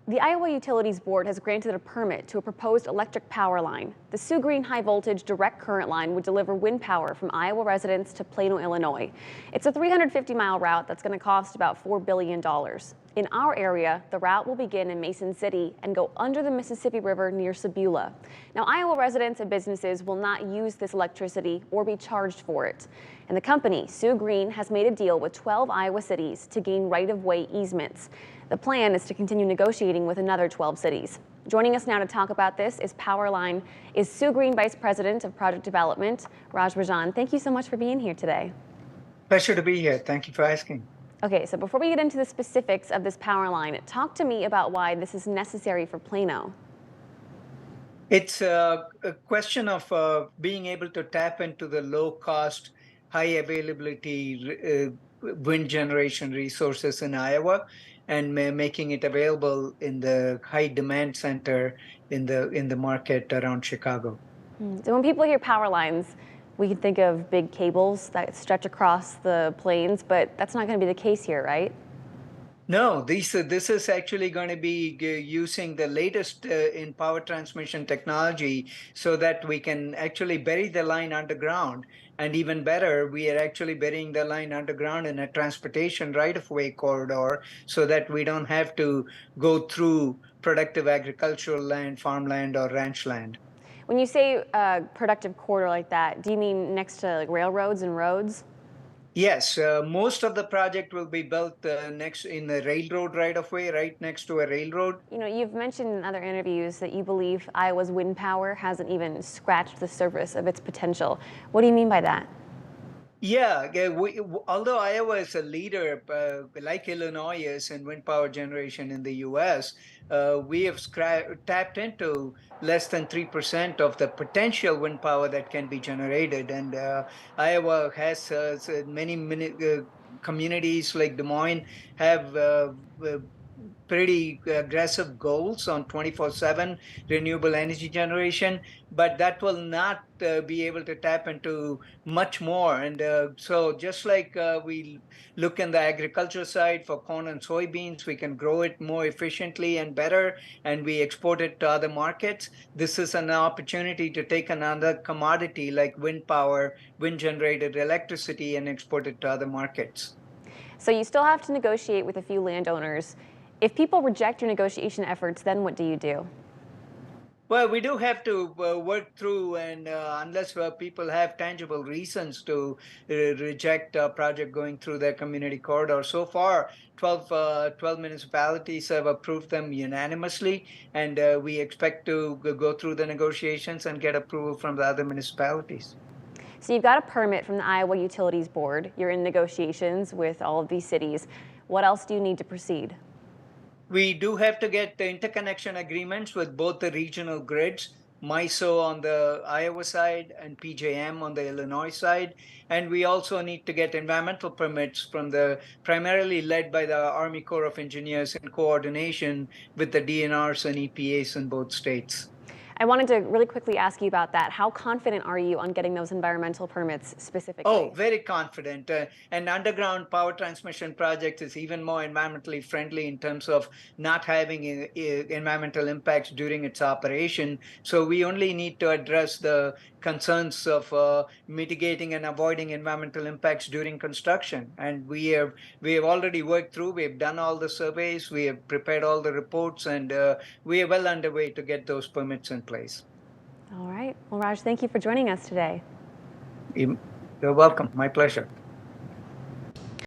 The Iowa Utilities Board has granted a permit to a proposed electric power line. The SOO Green high voltage direct current line would deliver wind power from Iowa residents to Plano, Illinois. It's a 350-mile route that's going to cost about $4 billion. In our area, the route will begin in Mason City and go under the Mississippi River near Sebula. Now, Iowa residents and businesses will not use this electricity or be charged for it. And the company, SOO Green, has made a deal with 12 Iowa cities to gain right-of-way easements. The plan is to continue negotiating with another 12 cities. Joining us now to talk about this is SOO Green Vice President of Project Development, Raj Rajan. Thank you so much for being here today. Pleasure to be here. Thank you for asking. Okay, so before we get into the specifics of this power line, talk to me about why this is necessary for Plano. It's a question of being able to tap into the low-cost, high-availability wind generation resources in Iowa and making it available in the high-demand center in the market around Chicago. So when people hear power lines, we can think of big cables that stretch across the plains, but that's not going to be the case here, right? No, this is actually going to be using the latest in power transmission technology so that we can actually bury the line underground. And even better, we are actually burying the line underground in a transportation right-of-way corridor so that we don't have to go through productive agricultural land, farmland, or ranch land. When you say productive corridor like that, do you mean next to like railroads and roads? Yes, most of the project will be built next in the railroad right-of-way, right next to a railroad. You know, you've mentioned in other interviews that you believe Iowa's wind power hasn't even scratched the surface of its potential. What do you mean by that? Yeah, although Iowa is a leader, like Illinois is in wind power generation in the U.S., we have tapped into less than 3% of the potential wind power that can be generated. And Iowa has many communities like Des Moines have pretty aggressive goals on 24/7 renewable energy generation, but that will not be able to tap into much more. And so just like we look in the agriculture side for corn and soybeans, we can grow it more efficiently and better, and we export it to other markets. This is an opportunity to take another commodity like wind power, wind generated electricity, and export it to other markets. So you still have to negotiate with a few landowners. If people reject your negotiation efforts, then what do you do? Well, we do have to work through, and unless people have tangible reasons to reject a project going through their community corridor. So far, 12 municipalities have approved them unanimously, and we expect to go through the negotiations and get approval from the other municipalities. So you've got a permit from the Iowa Utilities Board. You're in negotiations with all of these cities. What else do you need to proceed? We do have to get the interconnection agreements with both the regional grids, MISO on the Iowa side and PJM on the Illinois side. And we also need to get environmental permits from primarily led by the Army Corps of Engineers in coordination with the DNRs and EPAs in both states. I wanted to really quickly ask you about that. How confident are you on getting those environmental permits specifically? Oh, very confident. An underground power transmission project is even more environmentally friendly in terms of not having environmental impacts during its operation. So we only need to address the concerns of mitigating and avoiding environmental impacts during construction. And we have already worked through, we have done all the surveys, we have prepared all the reports, and we are well underway to get those permits in place. All right. Well, Raj, thank you for joining us today. You're welcome. My pleasure.